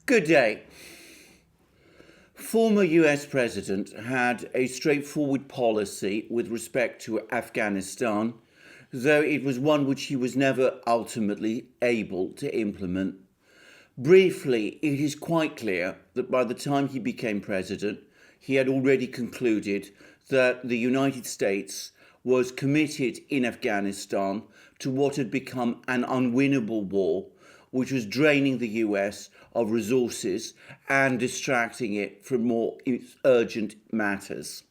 Good day. Former US President had a straightforward policy with respect to Afghanistan, though it was one which he was never ultimately able to implement. Briefly, it is quite clear that by the time he became president, he had already concluded that the United States was committed in Afghanistan to what had become an unwinnable war, which was draining the US of resources and distracting it from more urgent matters.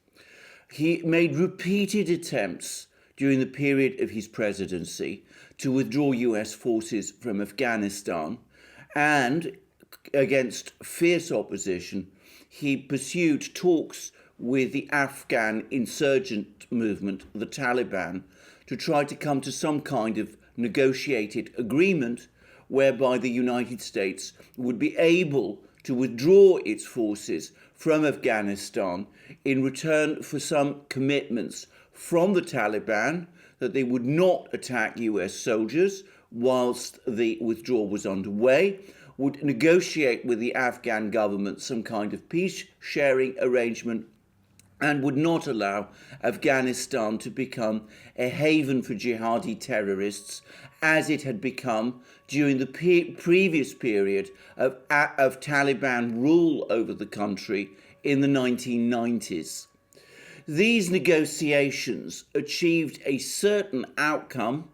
He made repeated attempts during the period of his presidency to withdraw US forces from Afghanistan, and against fierce opposition, he pursued talks with the Afghan insurgent movement, the Taliban, to try to come to some kind of negotiated agreement whereby the United States would be able to withdraw its forces from Afghanistan in return for some commitments from the Taliban that they would not attack US soldiers whilst the withdrawal was underway, would negotiate with the Afghan government some kind of peace-sharing arrangement, and would not allow Afghanistan to become a haven for jihadi terrorists as it had become during the previous period of Taliban rule over the country in the 1990s. These negotiations achieved a certain outcome,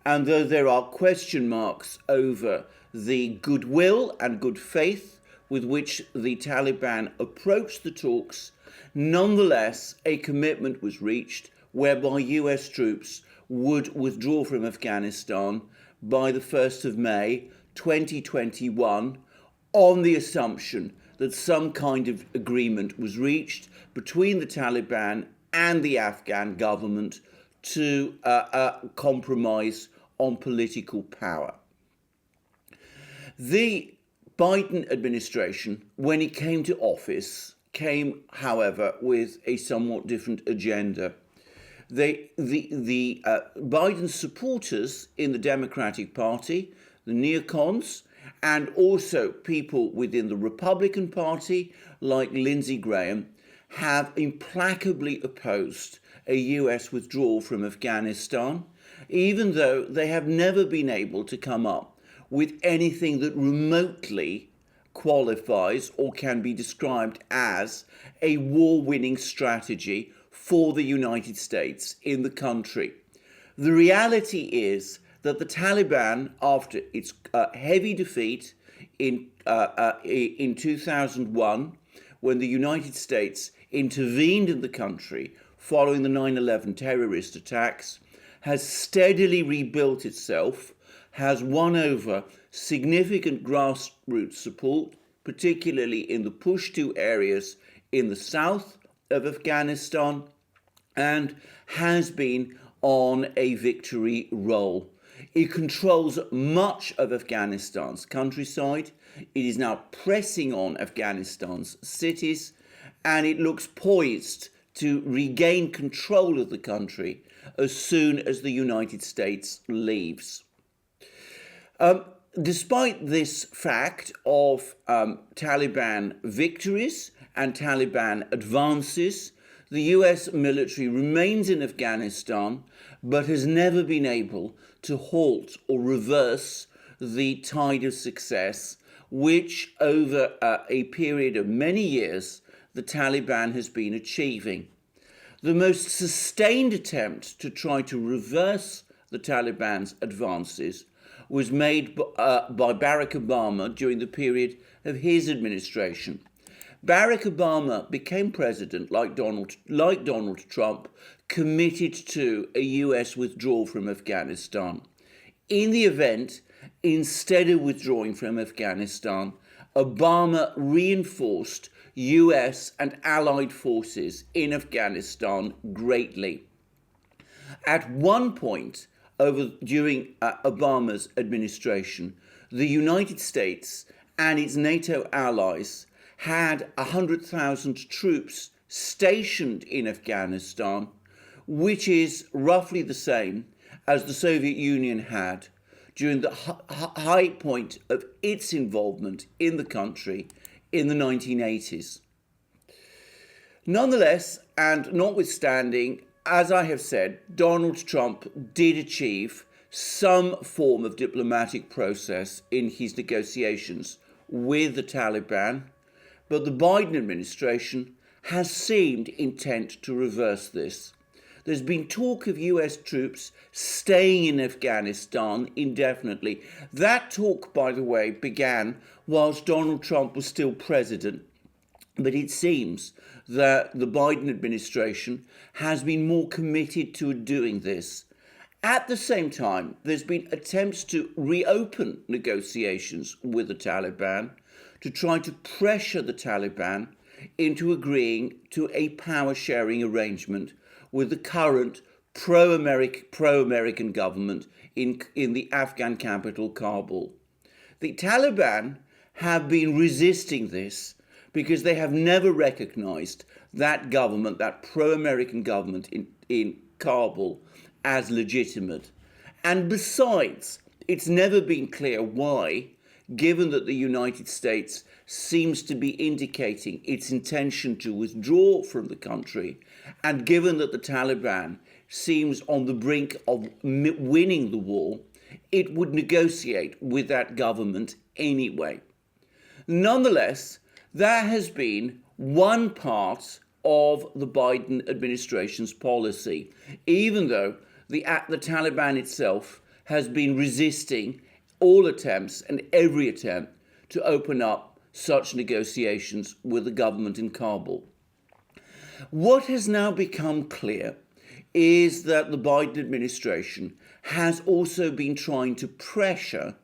and though there are question marks over the goodwill and good faith with which the Taliban approached the talks, nonetheless, a commitment was reached whereby US troops would withdraw from Afghanistan by the 1st of May 2021 on the assumption that some kind of agreement was reached between the Taliban and the Afghan government to compromise on political power. The Biden administration, when it came to office, came, however, with a somewhat different agenda. Biden supporters in the Democratic Party, the neocons, and also people within the Republican Party, like Lindsey Graham, have implacably opposed a US withdrawal from Afghanistan, even though they have never been able to come up with anything that remotely qualifies or can be described as a war-winning strategy for the United States in the country. The reality is that the Taliban, after its heavy defeat in 2001, when the United States intervened in the country following the 9/11 terrorist attacks, has steadily rebuilt itself, has won over significant grassroots support, particularly in the Pashto areas in the south of Afghanistan, and has been on a victory roll. It controls much of Afghanistan's countryside. It is now pressing on Afghanistan's cities, and it looks poised to regain control of the country as soon as the United States leaves. Despite this fact of Taliban victories and Taliban advances, the US military remains in Afghanistan, but has never been able to halt or reverse the tide of success, which over a period of many years, the Taliban has been achieving. The most sustained attempt to try to reverse the Taliban's advances was made by Barack Obama during the period of his administration. Barack Obama became president, like Donald Trump, committed to a US withdrawal from Afghanistan. In the event, instead of withdrawing from Afghanistan, Obama reinforced US and allied forces in Afghanistan greatly. At one point, during Obama's administration, the United States and its NATO allies had 100,000 troops stationed in Afghanistan, which is roughly the same as the Soviet Union had during the high point of its involvement in the country in the 1980s. Nonetheless, and notwithstanding, as I have said, Donald Trump did achieve some form of diplomatic process in his negotiations with the Taliban, but the Biden administration has seemed intent to reverse this. There's been talk of US troops staying in Afghanistan indefinitely. That talk, by the way, began whilst Donald Trump was still president. But it seems that the Biden administration has been more committed to doing this. At the same time, there's been attempts to reopen negotiations with the Taliban to try to pressure the Taliban into agreeing to a power-sharing arrangement with the current pro-American government in the Afghan capital, Kabul. The Taliban have been resisting this because they have never recognized that government, that pro-American government in Kabul, as legitimate. And besides, it's never been clear why, given that the United States seems to be indicating its intention to withdraw from the country, and given that the Taliban seems on the brink of winning the war, it would negotiate with that government anyway. Nonetheless, there has been one part of the Biden administration's policy, even though the Taliban itself has been resisting all attempts and every attempt to open up such negotiations with the government in Kabul. What has now become clear is that the Biden administration has also been trying to pressure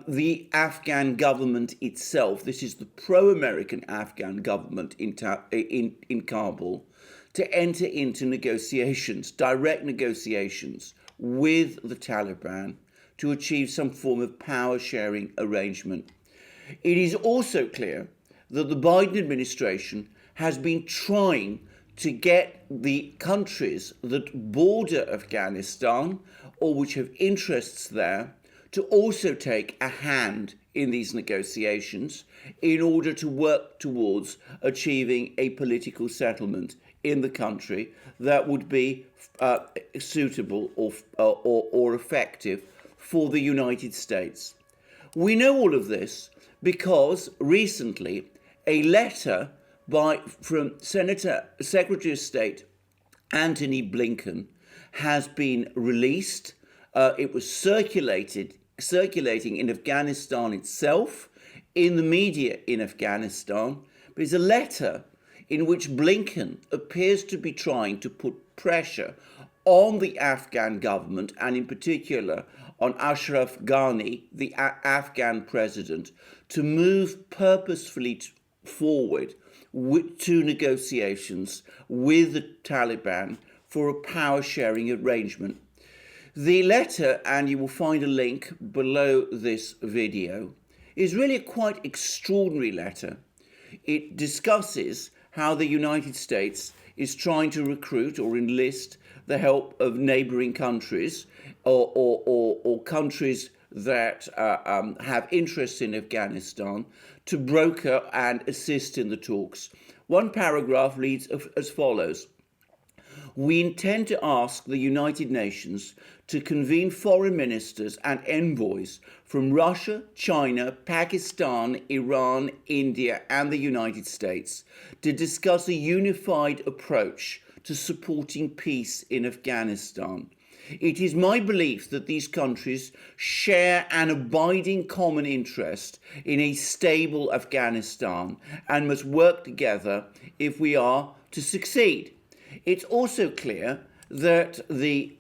the Afghan government itself. This is the pro-American Afghan government in Kabul, to enter into negotiations, direct negotiations with the Taliban to achieve some form of power-sharing arrangement. It is also clear that the Biden administration has been trying to get the countries that border Afghanistan or which have interests there to also take a hand in these negotiations in order to work towards achieving a political settlement in the country that would be suitable or effective for the United States. We know all of this because recently a letter from Secretary of State Antony Blinken has been released. It was circulating in Afghanistan itself, in the media in Afghanistan, but it's a letter in which Blinken appears to be trying to put pressure on the Afghan government, and in particular on Ashraf Ghani, the Afghan president, to move purposefully forward to negotiations with the Taliban for a power-sharing arrangement. The letter, and you will find a link below this video, is really a quite extraordinary letter. It discusses how the United States is trying to recruit or enlist the help of neighboring countries or countries that have interests in Afghanistan to broker and assist in the talks. One paragraph reads as follows: "We intend to ask the United Nations to convene foreign ministers and envoys from Russia, China, Pakistan, Iran, India, and the United States to discuss a unified approach to supporting peace in Afghanistan. It is my belief that these countries share an abiding common interest in a stable Afghanistan and must work together if we are to succeed." It's also clear that the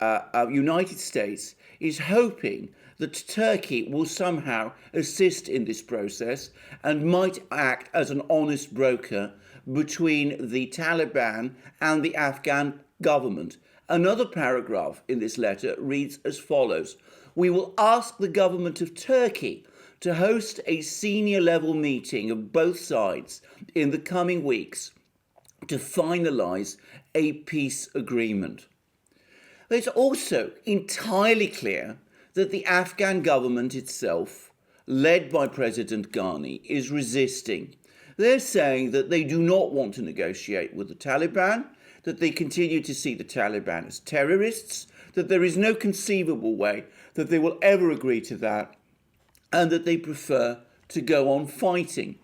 United States is hoping that Turkey will somehow assist in this process and might act as an honest broker between the Taliban and the Afghan government. Another paragraph in this letter reads as follows: "We will ask the government of Turkey to host a senior level meeting of both sides in the coming weeks to finalize a peace agreement." It's also entirely clear that the Afghan government itself, led by President Ghani, is resisting. They're saying that they do not want to negotiate with the Taliban, that they continue to see the Taliban as terrorists, that there is no conceivable way that they will ever agree to that, and that they prefer to go on fighting.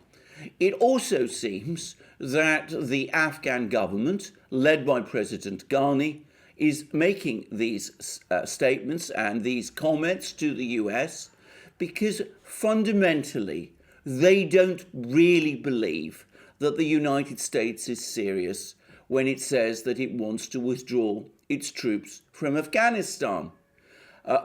It also seems that the Afghan government, led by President Ghani, is making these statements and these comments to the US because fundamentally they don't really believe that the United States is serious when it says that it wants to withdraw its troops from Afghanistan.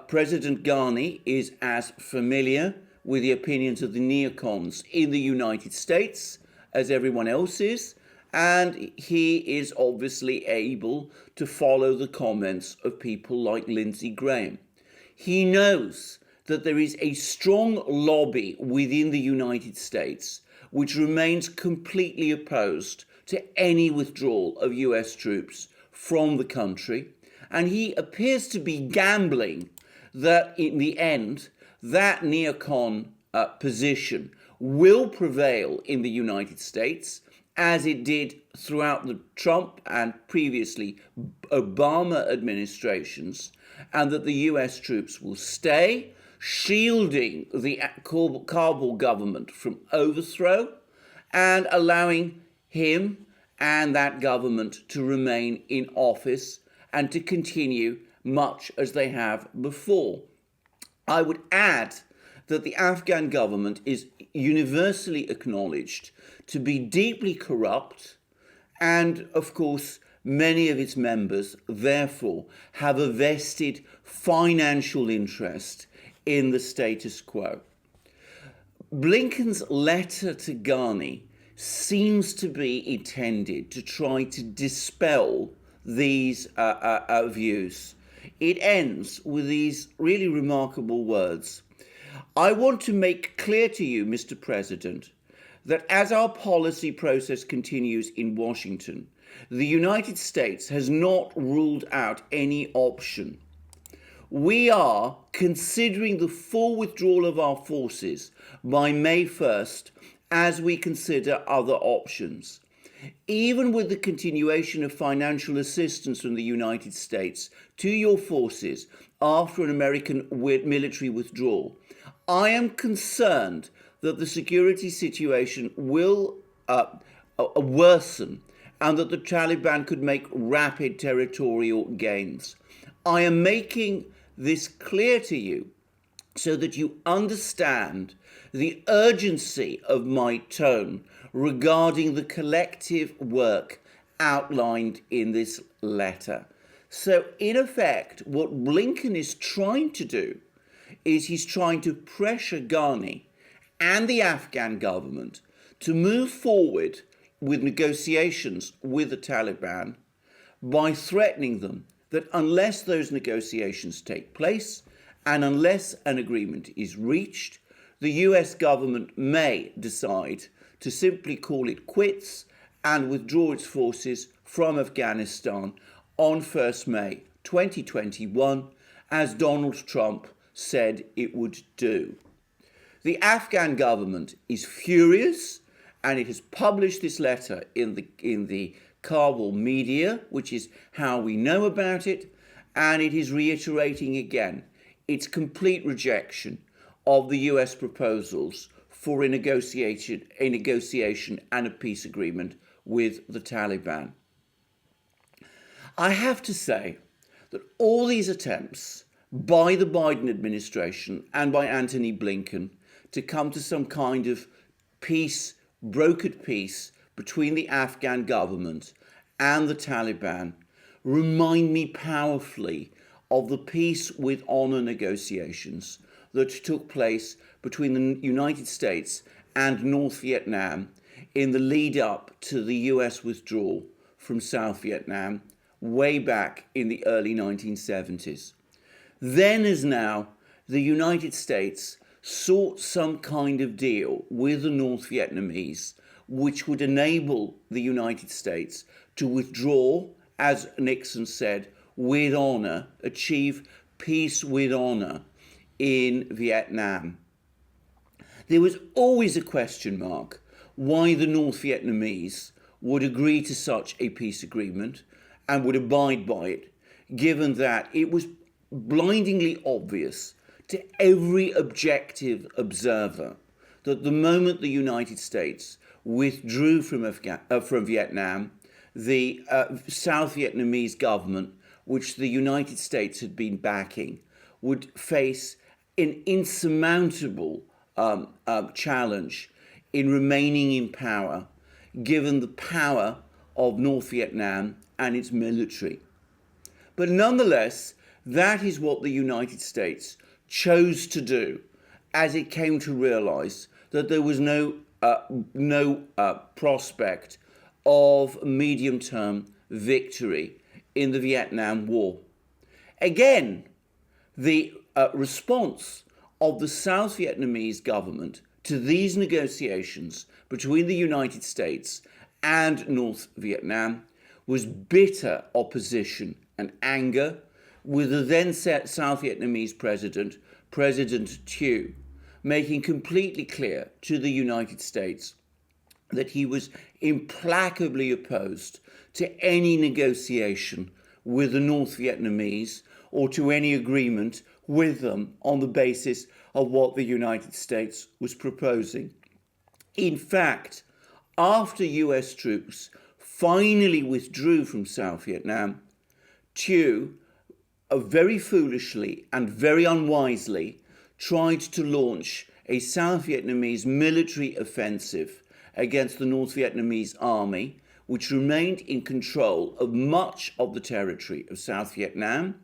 President Ghani is as familiar with the opinions of the neocons in the United States as everyone else is, and he is obviously able to follow the comments of people like Lindsey Graham. He knows that there is a strong lobby within the United States which remains completely opposed to any withdrawal of US troops from the country, and he appears to be gambling that in the end that neocon position will prevail in the United States, as it did throughout the Trump and previously Obama administrations, and that the US troops will stay, shielding the Kabul government from overthrow and allowing him and that government to remain in office and to continue much as they have before. I would add that the Afghan government is universally acknowledged to be deeply corrupt, and of course many of its members therefore have a vested financial interest in the status quo. Blinken's letter to Ghani seems to be intended to try to dispel these views. It ends with these really remarkable words. I want to make clear to you, Mr. President, that as our policy process continues in Washington, the United States has not ruled out any option. We are considering the full withdrawal of our forces by May 1st as we consider other options. Even with the continuation of financial assistance from the United States to your forces after an American military withdrawal, I am concerned that the security situation will worsen and that the Taliban could make rapid territorial gains. I am making this clear to you so that you understand the urgency of my tone regarding the collective work outlined in this letter. So, in effect, what Blinken is trying to do is he's trying to pressure Ghani and the Afghan government to move forward with negotiations with the Taliban by threatening them that unless those negotiations take place and unless an agreement is reached, the US government may decide to simply call it quits and withdraw its forces from Afghanistan on 1st May 2021, as Donald Trump said it would do. The Afghan government is furious, and it has published this letter in the Kabul media, which is how we know about it, and it is reiterating again its complete rejection of the US proposals for a negotiation and a peace agreement with the Taliban. I have to say that all these attempts by the Biden administration and by Antony Blinken to come to some kind of peace, brokered peace between the Afghan government and the Taliban remind me powerfully of the peace with honor negotiations that took place between the United States and North Vietnam in the lead up to the US withdrawal from South Vietnam way back in the early 1970s. Then as now, the United States sought some kind of deal with the North Vietnamese which would enable the United States to withdraw, as Nixon said, with honor, achieve peace with honor in Vietnam. There was always a question mark why the North Vietnamese would agree to such a peace agreement and would abide by it, given that it was blindingly obvious to every objective observer that the moment the United States withdrew from Vietnam, the South Vietnamese government, which the United States had been backing, would face an insurmountable challenge in remaining in power, given the power of North Vietnam and its military. But nonetheless, that is what the United States chose to do, as it came to realize that there was no prospect of medium-term victory in the Vietnam War. Again, the response of the South Vietnamese government to these negotiations between the United States and North Vietnam was bitter opposition and anger, with the then South Vietnamese president, President Thieu, making completely clear to the United States that he was implacably opposed to any negotiation with the North Vietnamese or to any agreement with them on the basis of what the United States was proposing. In fact, after US troops finally withdrew from South Vietnam, Thieu very foolishly and very unwisely tried to launch a South Vietnamese military offensive against the North Vietnamese army, which remained in control of much of the territory of South Vietnam,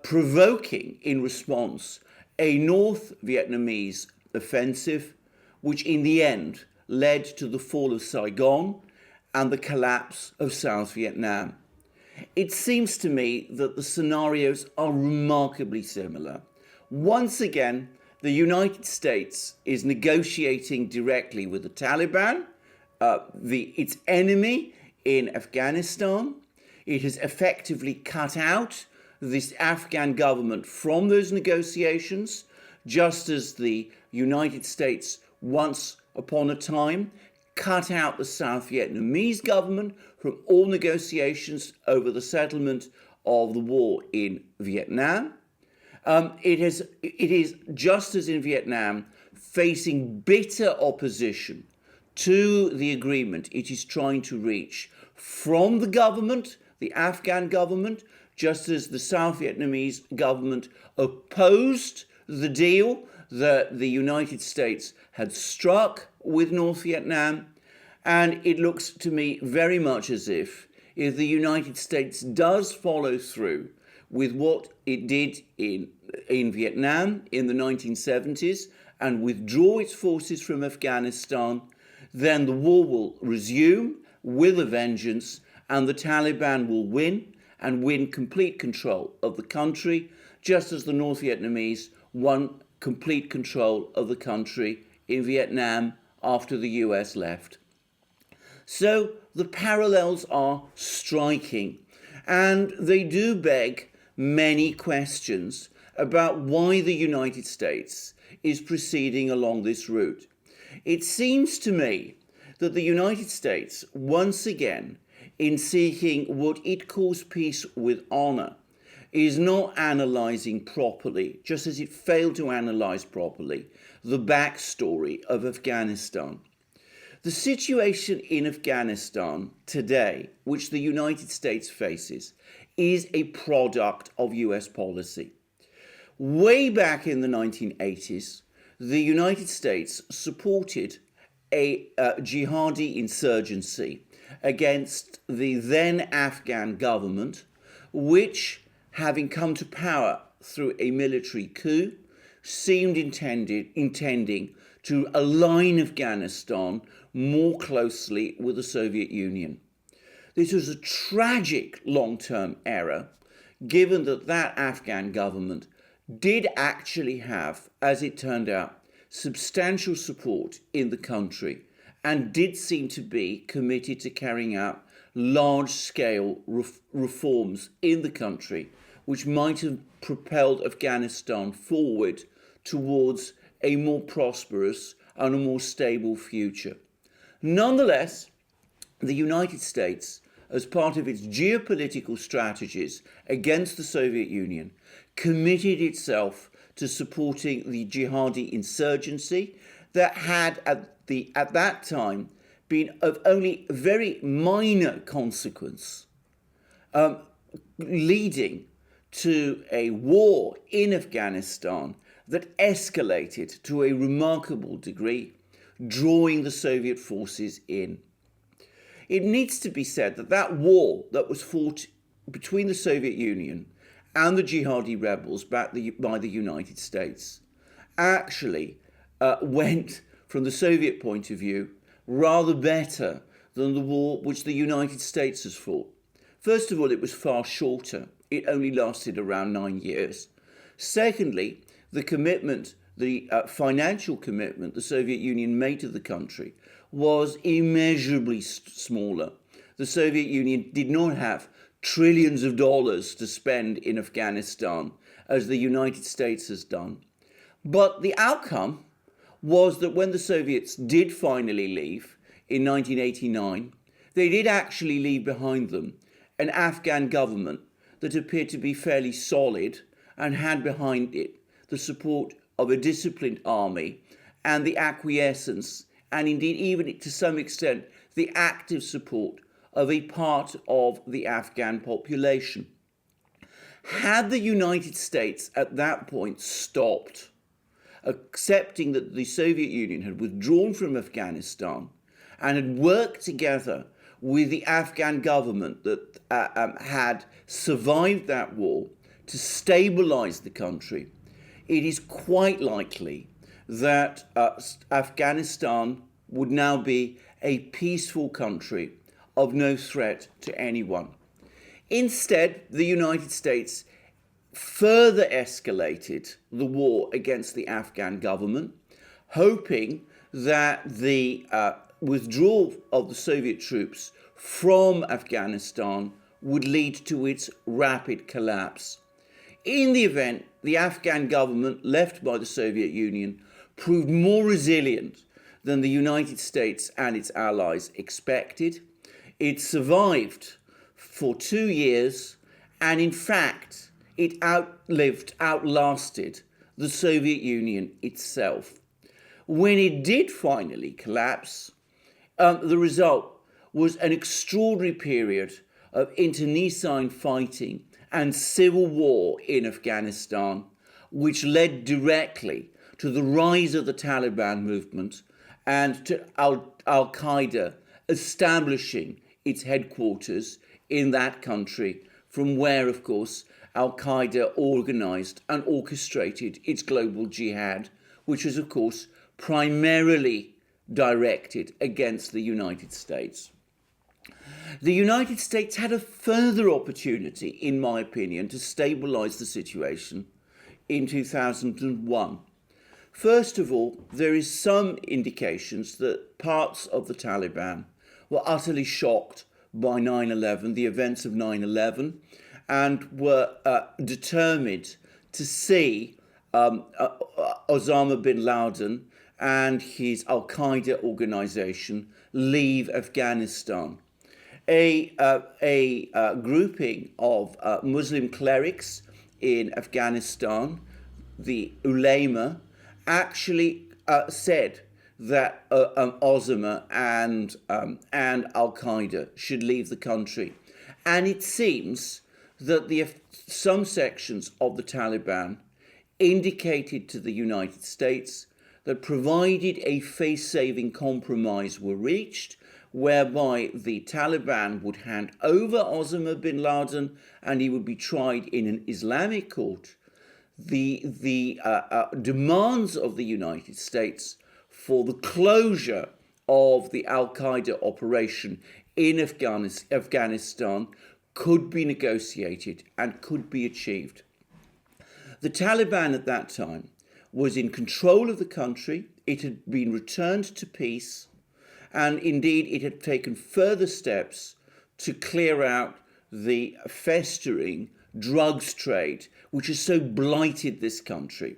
provoking in response a North Vietnamese offensive, which in the end led to the fall of Saigon and the collapse of South Vietnam. It seems to me that the scenarios are remarkably similar. Once again, the United States is negotiating directly with the Taliban, its enemy in Afghanistan. It has effectively cut out this Afghan government from those negotiations, just as the United States once upon a time cut out the South Vietnamese government from all negotiations over the settlement of the war in Vietnam. It is, just as in Vietnam, facing bitter opposition to the agreement it is trying to reach from the government, the Afghan government, just as the South Vietnamese government opposed the deal that the United States had struck with North Vietnam. And it looks to me very much as if the United States does follow through with what it did in Vietnam in the 1970s and withdraw its forces from Afghanistan, then the war will resume with a vengeance and the Taliban will win and win complete control of the country, just as the North Vietnamese won complete control of the country in Vietnam after the US left. So the parallels are striking, and they do beg many questions about why the United States is proceeding along this route. It seems to me that the United States, once again, in seeking what it calls peace with honor, is not analysing properly, just as it failed to analyse properly, the backstory of Afghanistan. The situation in Afghanistan today, which the United States faces, is a product of US policy. Way back in the 1980s, the United States supported a jihadi insurgency against the then Afghan government, which, having come to power through a military coup, seemed intending to align Afghanistan more closely with the Soviet Union. This was a tragic long-term error, given that that Afghan government did actually have, as it turned out, substantial support in the country and did seem to be committed to carrying out large-scale reforms in the country, which might have propelled Afghanistan forward towards a more prosperous and a more stable future. Nonetheless, the United States, as part of its geopolitical strategies against the Soviet Union, committed itself to supporting the jihadi insurgency that had at that time been of only very minor consequence, leading to a war in Afghanistan that escalated to a remarkable degree, drawing the Soviet forces in. It needs to be said that that war that was fought between the Soviet Union and the jihadi rebels backed by the United States actually went, from the Soviet point of view, rather better than the war which the United States has fought. First of all, it was far shorter. It only lasted around 9 years. Secondly, the financial commitment the Soviet Union made to the country was immeasurably smaller. The Soviet Union did not have trillions of dollars to spend in Afghanistan as the United States has done. But the outcome was that when the Soviets did finally leave in 1989, they did actually leave behind them an Afghan government that appeared to be fairly solid and had behind it the support of a disciplined army and the acquiescence, and indeed even to some extent the active support of a part of the Afghan population. Had the United States at that point stopped accepting that the Soviet Union had withdrawn from Afghanistan and had worked together with the Afghan government that had survived that war to stabilize the country, it is quite likely that Afghanistan would now be a peaceful country of no threat to anyone. Instead, the United States further escalated the war against the Afghan government, hoping that the withdrawal of the Soviet troops from Afghanistan would lead to its rapid collapse. In the event, the Afghan government left by the Soviet Union proved more resilient than the United States and its allies expected. It survived for 2 years, and in fact, it outlasted the Soviet Union itself. When it did finally collapse, the result was an extraordinary period of internecine fighting and civil war in Afghanistan, which led directly to the rise of the Taliban movement and to Al-Qaeda establishing its headquarters in that country, from where, of course, Al-Qaeda organized and orchestrated its global jihad, which was, of course, primarily directed against the United States. The United States had a further opportunity, in my opinion, to stabilize the situation in 2001. First of all, there is some indications that parts of the Taliban were utterly shocked by 9/11, the events of 9/11, and were determined to see Osama bin Laden and his Al-Qaeda organization leave Afghanistan. A grouping of Muslim clerics in Afghanistan, the ulama, actually said that Osama and Al-Qaeda should leave the country. And it seems that some sections of the Taliban indicated to the United States that provided a face-saving compromise were reached, whereby the Taliban would hand over Osama bin Laden and he would be tried in an Islamic court, the demands of the United States for the closure of the Al-Qaeda operation in Afghanistan could be negotiated and could be achieved. The Taliban at that time was in control of the country. It had been returned to peace, and indeed it had taken further steps to clear out the festering drugs trade, which has so blighted this country.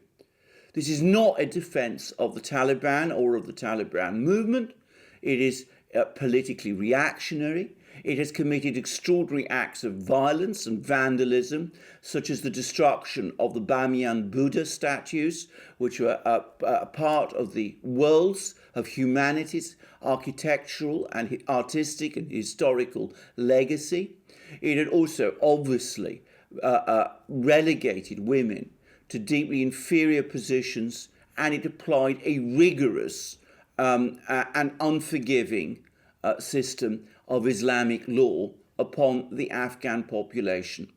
This is not a defense of the Taliban or of the Taliban movement. It is politically reactionary. It has committed extraordinary acts of violence and vandalism, such as the destruction of the Bamiyan Buddha statues, which were a part of the world's, of humanity's architectural and artistic and historical legacy. It had also obviously relegated women to deeply inferior positions, and it applied a rigorous and unforgiving system of Islamic law upon the Afghan population.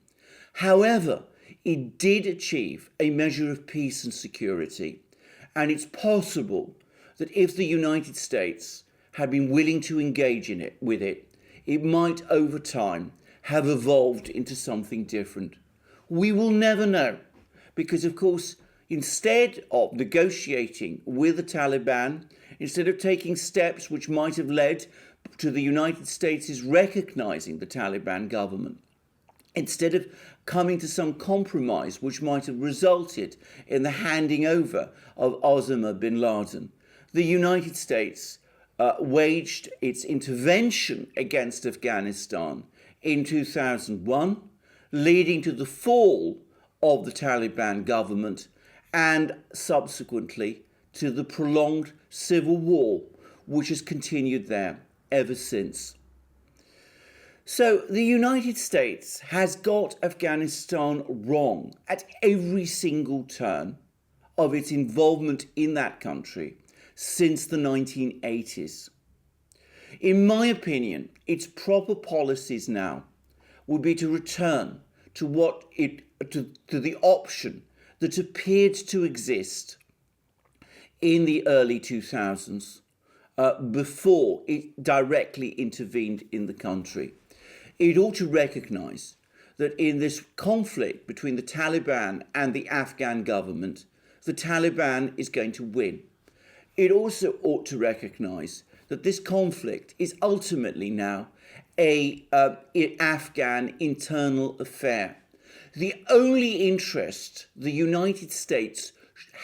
However, it did achieve a measure of peace and security, and it's possible that if the United States had been willing to engage in it, it might over time have evolved into something different. We will never know, because of course, instead of negotiating with the Taliban, instead of taking steps which might have led to the United States' recognizing the Taliban government, instead of coming to some compromise which might have resulted in the handing over of Osama bin Laden, the United States waged its intervention against Afghanistan in 2001, leading to the fall of the Taliban government and subsequently to the prolonged civil war which has continued there ever since. So the United States has got Afghanistan wrong at every single turn of its involvement in that country since the 1980s. In my opinion, its proper policies now would be to return to the option that appeared to exist in the early 2000s before it directly intervened in the country. It ought to recognize that in this conflict between the Taliban and the Afghan government, the Taliban is going to win. It also ought to recognize that this conflict is ultimately now an Afghan internal affair. The only interest the United States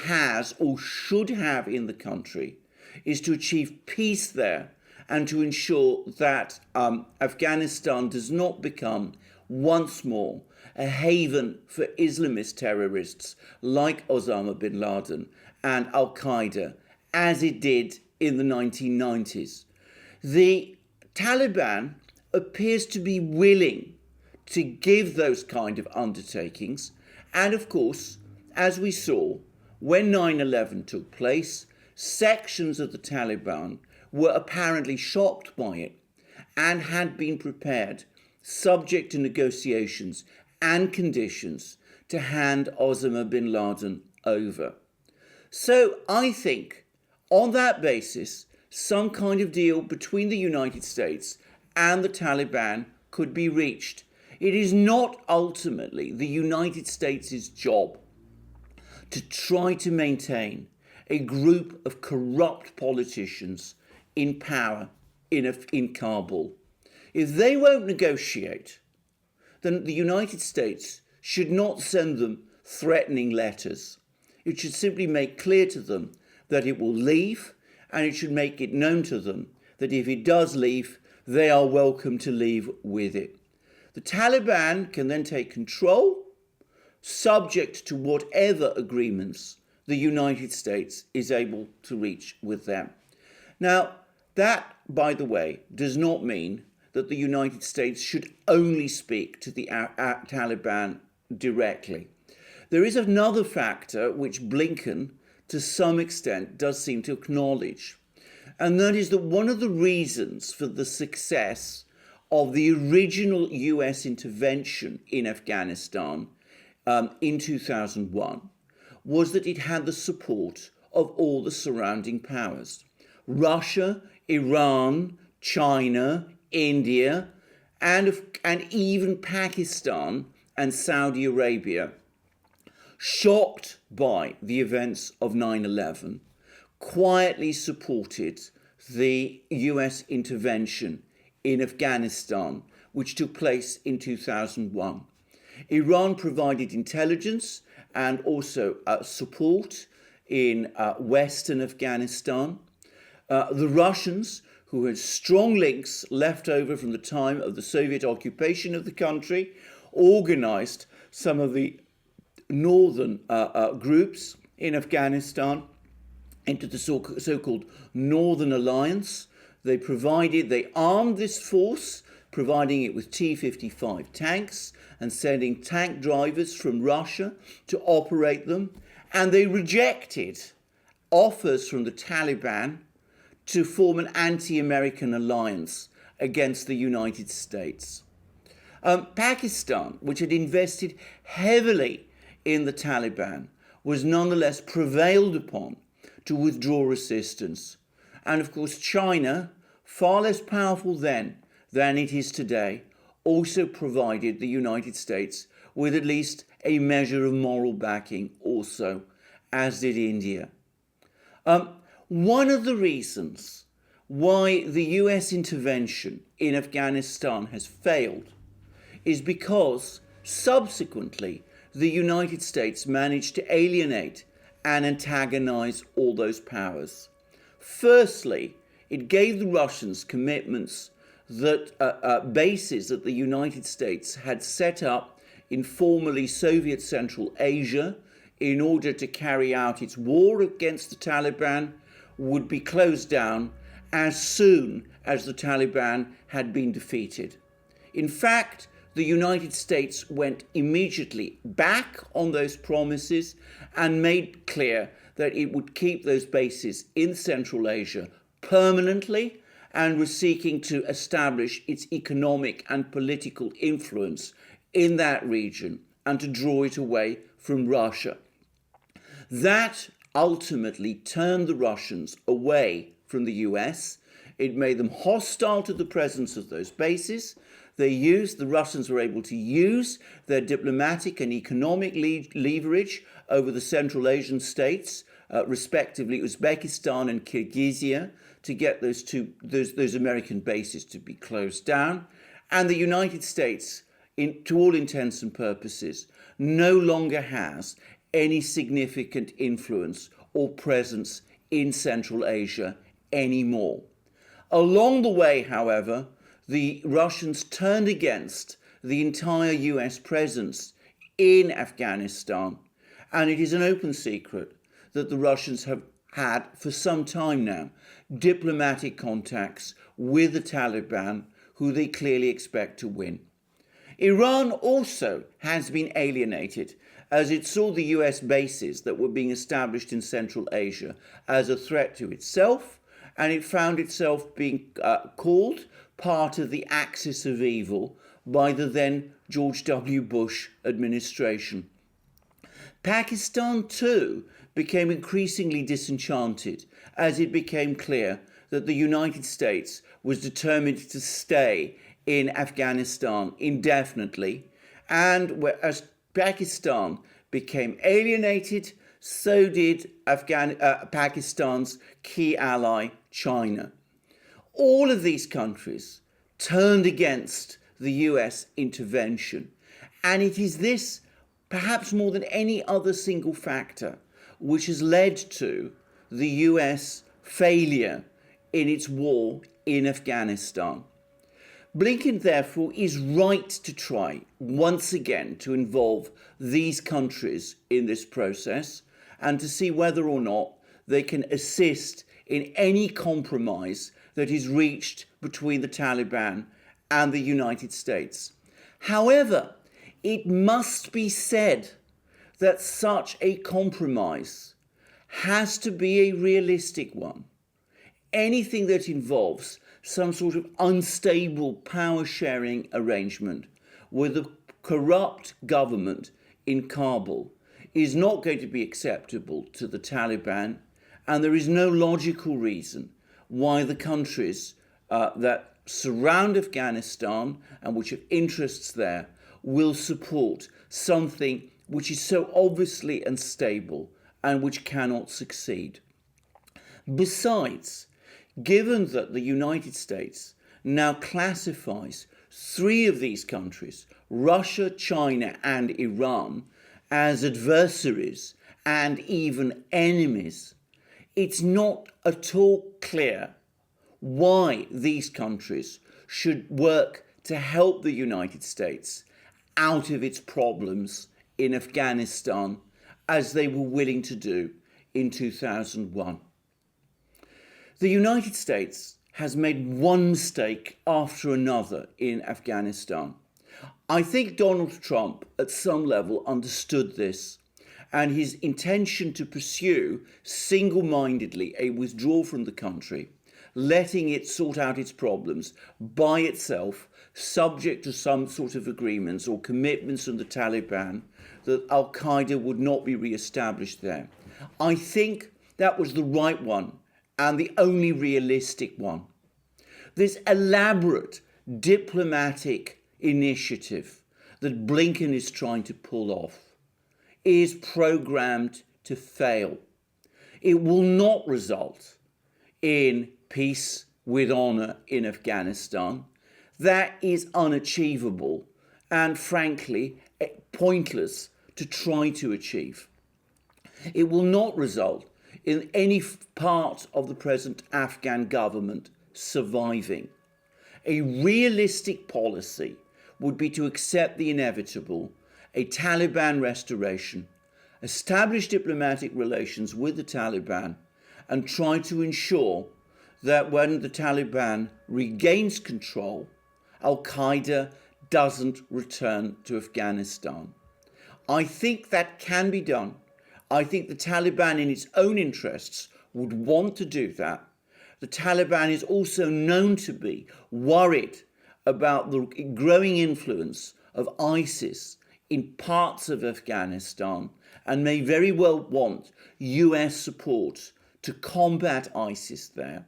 has or should have in the country is to achieve peace there and to ensure that Afghanistan does not become once more a haven for Islamist terrorists like Osama bin Laden and Al-Qaeda, as it did in the 1990s. The Taliban appears to be willing to give those kind of undertakings. And of course, as we saw, when 9/11 took place, sections of the Taliban were apparently shocked by it and had been prepared, subject to negotiations and conditions, to hand Osama bin Laden over. So I think on that basis, some kind of deal between the United States and the Taliban could be reached. It is not ultimately the United States' job to try to maintain a group of corrupt politicians in power in Kabul. If they won't negotiate, then the United States should not send them threatening letters. It should simply make clear to them that it will leave, and it should make it known to them that if it does leave, they are welcome to leave with it. The Taliban can then take control, subject to whatever agreements the United States is able to reach with them. Now, that, by the way, does not mean that the United States should only speak to the Taliban directly. There is another factor which Blinken, to some extent, does seem to acknowledge, and that is that one of the reasons for the success of the original US intervention in Afghanistan in 2001 was that it had the support of all the surrounding powers. Russia, Iran, China, India, and even Pakistan and Saudi Arabia, shocked by the events of 9/11, quietly supported the US intervention in Afghanistan, which took place in 2001. Iran provided intelligence and also support in western Afghanistan. The Russians, who had strong links left over from the time of the Soviet occupation of the country, organized some of the northern groups in Afghanistan into the so-called Northern Alliance. They armed this force, providing it with T-55 tanks and sending tank drivers from Russia to operate them. And they rejected offers from the Taliban to form an anti-American alliance against the United States. Pakistan, which had invested heavily in the Taliban, was nonetheless prevailed upon to withdraw assistance. And of course, China, far less powerful then than it is today, also provided the United States with at least a measure of moral backing also, as did India. One of the reasons why the US intervention in Afghanistan has failed is because subsequently the United States managed to alienate and antagonize all those powers. Firstly, it gave the Russians commitments that bases that the United States had set up in formerly Soviet Central Asia in order to carry out its war against the Taliban would be closed down as soon as the Taliban had been defeated. In fact, the United States went immediately back on those promises and made clear that it would keep those bases in Central Asia permanently and was seeking to establish its economic and political influence in that region and to draw it away from Russia. That ultimately turned the Russians away from the US. It made them hostile to the presence of those bases. The Russians were able to use their diplomatic and economic leverage over the Central Asian states, respectively Uzbekistan and Kyrgyzia, to get those American bases to be closed down. And the United States, to all intents and purposes, no longer has any significant influence or presence in Central Asia anymore. Along the way, however, the Russians turned against the entire US presence in Afghanistan, and it is an open secret that the Russians have had for some time now diplomatic contacts with the Taliban, who they clearly expect to win. Iran also has been alienated as it saw the US bases that were being established in Central Asia as a threat to itself, and it found itself being called part of the axis of evil by the then George W. Bush administration. Pakistan, too, became increasingly disenchanted as it became clear that the United States was determined to stay in Afghanistan indefinitely, and as Pakistan became alienated, so did Pakistan's key ally, China. All of these countries turned against the US intervention, and it is this, perhaps more than any other single factor, which has led to the US failure in its war in Afghanistan. Blinken, therefore, is right to try once again to involve these countries in this process and to see whether or not they can assist in any compromise that is reached between the Taliban and the United States. However, it must be said that such a compromise has to be a realistic one. Anything that involves some sort of unstable power-sharing arrangement with a corrupt government in Kabul is not going to be acceptable to the Taliban, and there is no logical reason why the countries that surround Afghanistan and which have interests there will support something which is so obviously unstable and which cannot succeed. Besides, given that the United States now classifies three of these countries, Russia, China, and Iran, as adversaries and even enemies, it's not at all clear why these countries should work to help the United States out of its problems in Afghanistan, as they were willing to do in 2001. The United States has made one mistake after another in Afghanistan. I think Donald Trump at some level understood this, and his intention to pursue single-mindedly a withdrawal from the country, letting it sort out its problems by itself, subject to some sort of agreements or commitments from the Taliban that Al-Qaeda would not be re-established there. I think that was the right one and the only realistic one. This elaborate diplomatic initiative that Blinken is trying to pull off is programmed to fail. It will not result in peace with honor in Afghanistan. That is unachievable and, frankly, pointless to try to achieve. It will not result in any part of the present Afghan government surviving. A realistic policy would be to accept the inevitable, a Taliban restoration, establish diplomatic relations with the Taliban, and try to ensure that when the Taliban regains control, Al-Qaeda doesn't return to Afghanistan. I think that can be done. I think the Taliban, in its own interests, would want to do that. The Taliban is also known to be worried about the growing influence of ISIS in parts of Afghanistan and may very well want US support to combat ISIS there.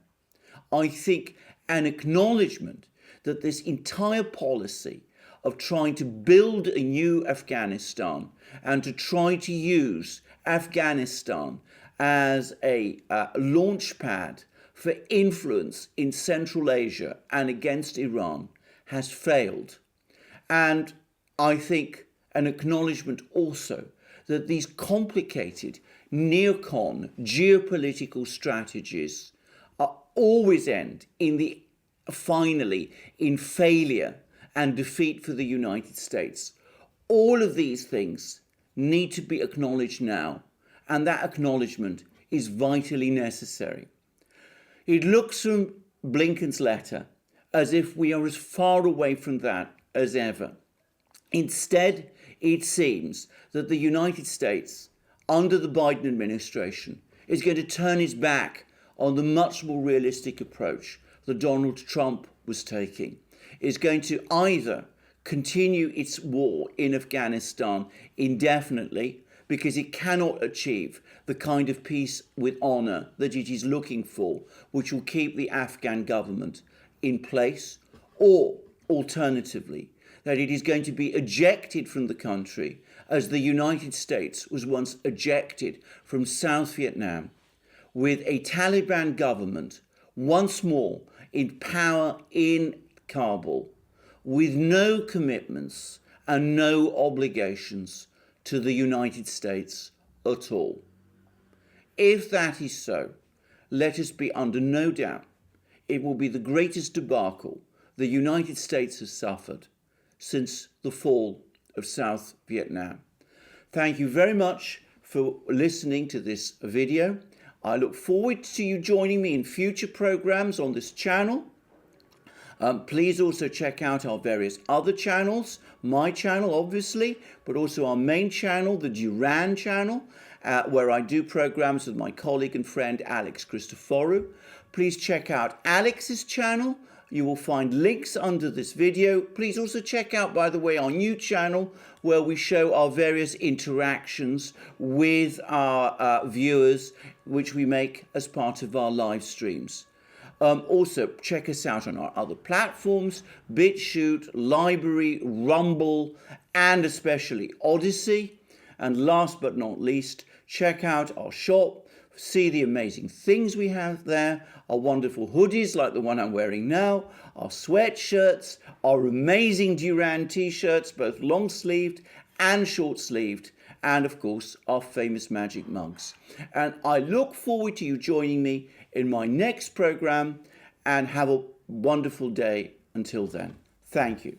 I think an acknowledgement that this entire policy of trying to build a new Afghanistan and to try to use Afghanistan as a launch pad for influence in Central Asia and against Iran has failed. And I think an acknowledgement also that these complicated neocon geopolitical strategies always end finally in failure and defeat for the United States. All of these things need to be acknowledged now, and that acknowledgement is vitally necessary. It looks from Blinken's letter as if we are as far away from that as ever. Instead, it seems that the United States, under the Biden administration, is going to turn its back on the much more realistic approach that Donald Trump was taking. Is going to either continue its war in Afghanistan indefinitely because it cannot achieve the kind of peace with honor that it is looking for, which will keep the Afghan government in place, or alternatively, that it is going to be ejected from the country as the United States was once ejected from South Vietnam, with a Taliban government once more in power in Kabul, with no commitments and no obligations to the United States at all. If that is so, let us be under no doubt it will be the greatest debacle the United States has suffered since the fall of South Vietnam. Thank you very much for listening to this video. I look forward to you joining me in future programs on this channel. Please also check out our various other channels, my channel obviously, but also our main channel, the Duran channel, where I do programs with my colleague and friend Alex Christoforou. Please check out Alex's channel. You will find links under this video. Please also check out, by the way, our new channel where we show our various interactions with our viewers, which we make as part of our live streams. Also, check us out on our other platforms, BitChute, Library, Rumble, and especially Odyssey. And last but not least, check out our shop see the amazing things we have there, our wonderful hoodies like the one I'm wearing now, our sweatshirts, our amazing Duran t-shirts, both long-sleeved and short-sleeved, and of course our famous magic mugs. And I look forward to you joining me in my next program, and have a wonderful day until then. Thank you.